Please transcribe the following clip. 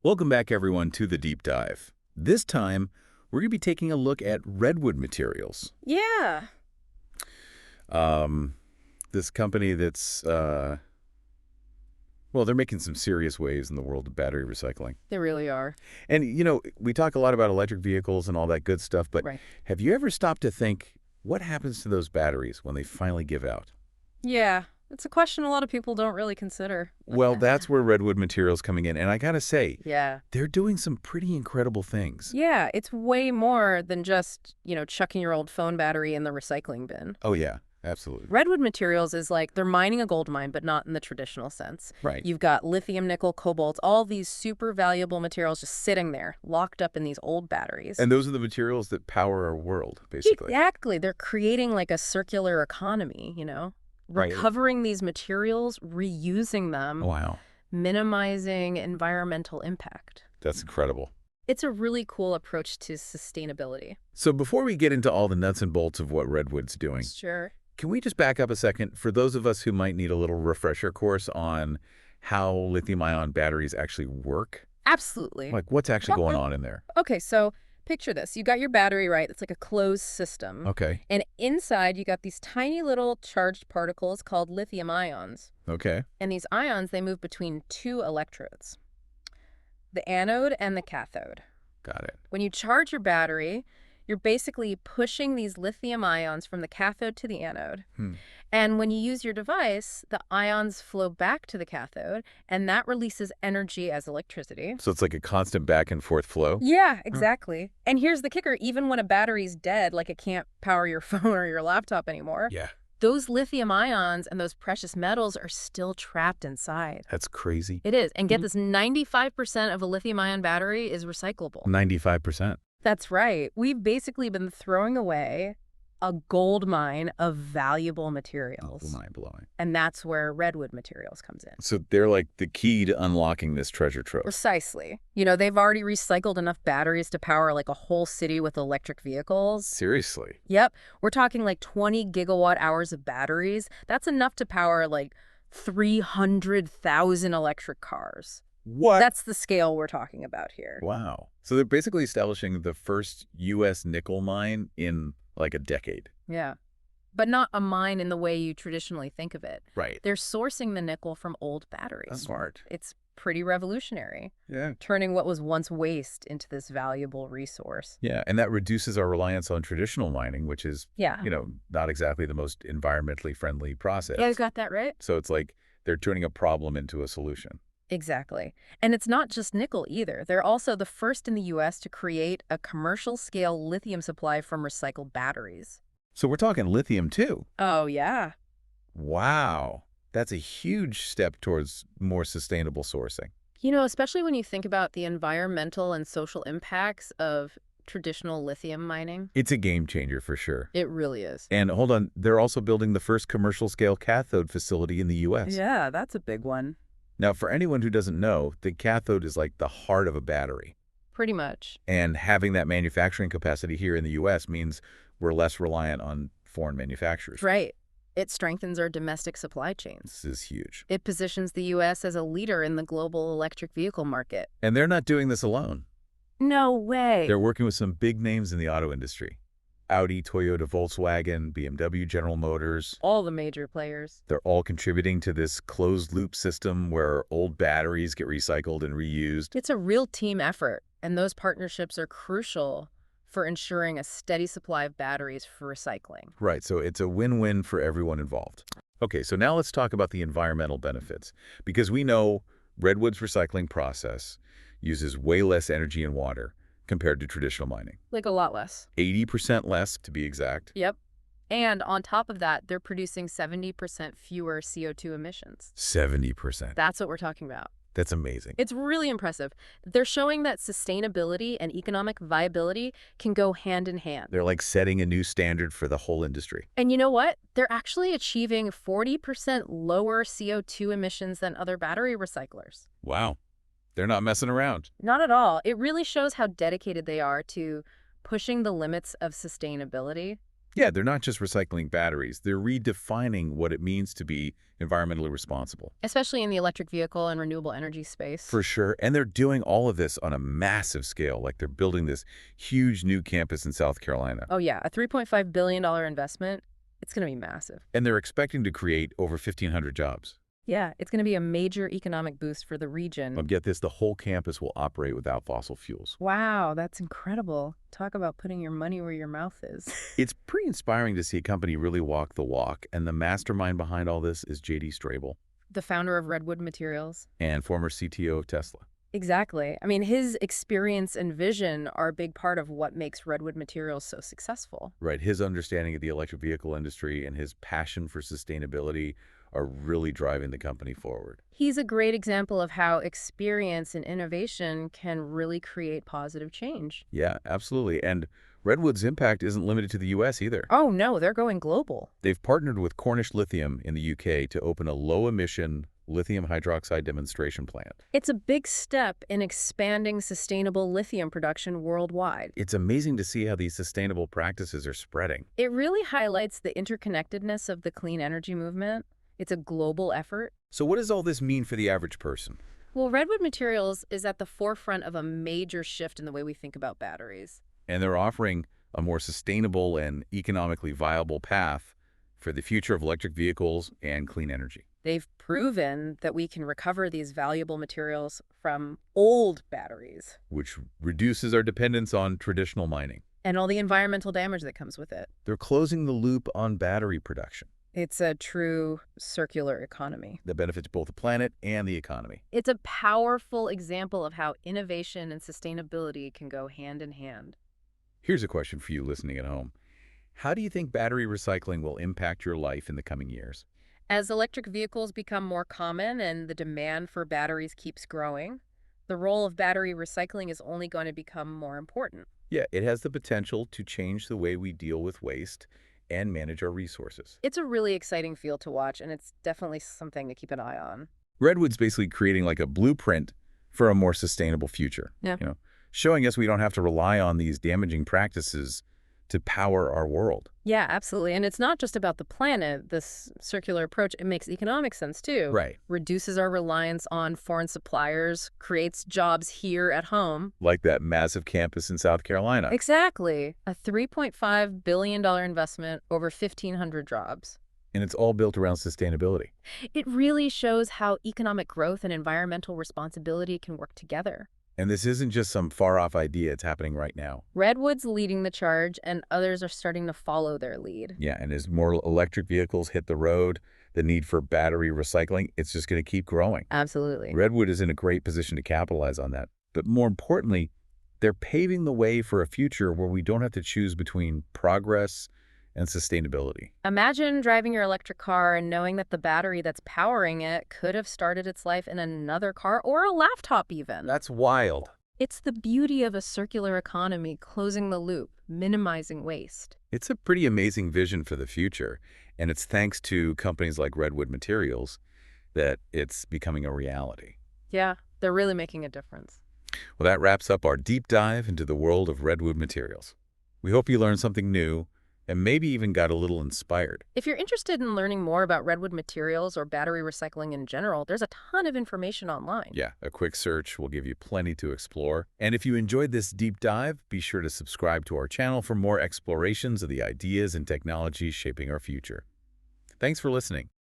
Welcome back, everyone, to the Deep Dive. This time, we're going to be taking a look at Redwood Materials. Yeah. Um, this company that's, well, they're making some serious waves in the world of battery recycling. They really are. And, we talk a lot about electric vehicles and all that good stuff, but Right. have you ever stopped to think, what happens to those batteries when they finally give out? Yeah. It's a question a lot of people don't really consider. Well, that's where Redwood Materials coming in. And I got to say, Yeah. they're doing some pretty incredible things. Yeah, it's way more than just, chucking your old phone battery in the recycling bin. Oh, yeah, absolutely. Redwood Materials is like they're mining a gold mine, but not in the traditional sense. Right. You've got lithium, nickel, cobalt, all these super valuable materials just sitting there, locked up in these old batteries. And those are the materials that power our world, basically. Exactly. They're creating like a circular economy, Right. recovering these materials, reusing them. Wow. Minimizing environmental impact. That's incredible. It's a really cool approach to sustainability. So before we get into all the nuts and bolts of what Redwood's doing, Sure. can we just back up a second for those of us who might need a little refresher course on how lithium-ion batteries actually work? Absolutely. Like, what's actually going on in there? Okay, so picture this. You got your battery, right? It's like a closed system. Okay. And inside, you got these tiny little charged particles called lithium ions. Okay. And these ions, they move between two electrodes, the anode and the cathode. Got it. When you charge your battery, you're basically pushing these lithium ions from the cathode to the anode. And when you use your device, the ions flow back to the cathode, and that releases energy as electricity. So it's like a constant back and forth flow? Yeah, exactly. And here's the kicker. Even when a battery's dead, like it can't power your phone or your laptop anymore, Yeah. those lithium ions and those precious metals are still trapped inside. That's crazy. It is. And get this, 95% of a lithium-ion battery is recyclable. 95%. That's right. We've basically been throwing away a gold mine of valuable materials. Oh, mind-blowing. And that's where Redwood Materials comes in. So they're like the key to unlocking this treasure trove. Precisely. They've already recycled enough batteries to power like a whole city with electric vehicles. Seriously? Yep. We're talking like 20 gigawatt hours of batteries. That's enough to power like 300,000 electric cars. What? That's the scale we're talking about here. Wow. So they're basically establishing the first U.S. nickel mine in like a decade. Yeah. But not a mine in the way you traditionally think of it. Right. They're sourcing the nickel from old batteries. That's smart. It's pretty revolutionary, Yeah. turning what was once waste into this valuable resource. Yeah, and that reduces our reliance on traditional mining, which is, Yeah. not exactly the most environmentally friendly process. Yeah, you got that right? So it's like they're turning a problem into a solution. Exactly. And it's not just nickel either. They're also the first in the U.S. to create a commercial-scale lithium supply from recycled batteries. So we're talking lithium too. Oh, yeah. Wow. That's a huge step towards more sustainable sourcing. Especially when you think about the environmental and social impacts of traditional lithium mining. It's a game changer for sure. It really is. And hold on, they're also building the first commercial-scale cathode facility in the U.S. Yeah, that's a big one. Now, for anyone who doesn't know, the cathode is like the heart of a battery. Pretty much. And having that manufacturing capacity here in the U.S. means we're less reliant on foreign manufacturers. Right. It strengthens our domestic supply chains. This is huge. It positions the U.S. as a leader in the global electric vehicle market. And they're not doing this alone. No way. They're working with some big names in the auto industry. Audi, Toyota, Volkswagen, BMW, General Motors. All the major players. They're all contributing to this closed-loop system where old batteries get recycled and reused. It's a real team effort, and those partnerships are crucial for ensuring a steady supply of batteries for recycling. Right, so it's a win-win for everyone involved. Okay, so now let's talk about the environmental benefits. Because we know Redwood's recycling process uses way less energy and water compared to traditional mining. Like a lot less. 80% less, to be exact. Yep. And on top of that, they're producing 70% fewer CO2 emissions. 70%. That's what we're talking about. That's amazing. It's really impressive. They're showing that sustainability and economic viability can go hand in hand. They're like setting a new standard for the whole industry. And you know what? They're actually achieving 40% lower CO2 emissions than other battery recyclers. Wow. They're not messing around. Not at all. It really shows how dedicated they are to pushing the limits of sustainability. Yeah, they're not just recycling batteries. They're redefining what it means to be environmentally responsible. Especially in the electric vehicle and renewable energy space. For sure. And they're doing all of this on a massive scale. Like they're building this huge new campus in South Carolina. Oh yeah, a $3.5 billion investment. It's going to be massive. And they're expecting to create over 1,500 jobs. Yeah, it's going to be a major economic boost for the region. But get this, the whole campus will operate without fossil fuels. Wow, that's incredible. Talk about putting your money where your mouth is. It's pretty inspiring to see a company really walk the walk, and the mastermind behind all this is J.D. Strabel The founder of Redwood Materials. and former CTO of Tesla. Exactly. I mean, his experience and vision are a big part of what makes Redwood Materials so successful. Right, his understanding of the electric vehicle industry and his passion for sustainability are really driving the company forward. He's a great example of how experience and innovation can really create positive change. Yeah, absolutely. And Redwood's impact isn't limited to the U.S. either. Oh no, they're going global. They've partnered with Cornish Lithium in the U.K. to open a low-emission lithium hydroxide demonstration plant. It's a big step in expanding sustainable lithium production worldwide. It's amazing to see how these sustainable practices are spreading. It really highlights the interconnectedness of the clean energy movement. It's a global effort. So what does all this mean for the average person? Well, Redwood Materials is at the forefront of a major shift in the way we think about batteries. And they're offering a more sustainable and economically viable path for the future of electric vehicles and clean energy. They've proven that we can recover these valuable materials from old batteries Which reduces our dependence on traditional mining. and all the environmental damage that comes with it. They're closing the loop on battery production It's a true circular economy. that benefits both the planet and the economy. It's a powerful example of how innovation and sustainability can go hand in hand. Here's a question for you listening at home. How do you think battery recycling will impact your life in the coming years? As electric vehicles become more common and the demand for batteries keeps growing, the role of battery recycling is only going to become more important. Yeah, it has the potential to change the way we deal with waste and manage our resources. It's a really exciting field to watch, and it's definitely something to keep an eye on. Redwood's basically creating like a blueprint for a more sustainable future. Yeah. Showing us we don't have to rely on these damaging practices to power our world. Yeah, absolutely. And it's not just about the planet. This circular approach, it makes economic sense too. Right. Reduces our reliance on foreign suppliers, creates jobs here at home. Like that massive campus in South Carolina. Exactly. A $3.5 billion investment, over 1,500 jobs. And it's all built around sustainability. It really shows how economic growth and environmental responsibility can work together. And this isn't just some far-off idea, it's happening right now. Redwood's leading the charge, and others are starting to follow their lead. Yeah, and as more electric vehicles hit the road, the need for battery recycling, it's just going to keep growing. Absolutely. Redwood is in a great position to capitalize on that. But more importantly, they're paving the way for a future where we don't have to choose between progress and sustainability. Imagine driving your electric car and knowing that the battery that's powering it could have started its life in another car or a laptop even. That's wild. It's the beauty of a circular economy, closing the loop, minimizing waste. It's a pretty amazing vision for the future, and it's thanks to companies like Redwood Materials that it's becoming a reality. Yeah, they're really making a difference. Well, that wraps up our deep dive into the world of Redwood Materials. We hope you learned something new and maybe even got a little inspired. If you're interested in learning more about Redwood Materials or battery recycling in general, there's a ton of information online. Yeah, a quick search will give you plenty to explore. And if you enjoyed this deep dive, be sure to subscribe to our channel for more explorations of the ideas and technologies shaping our future. Thanks for listening.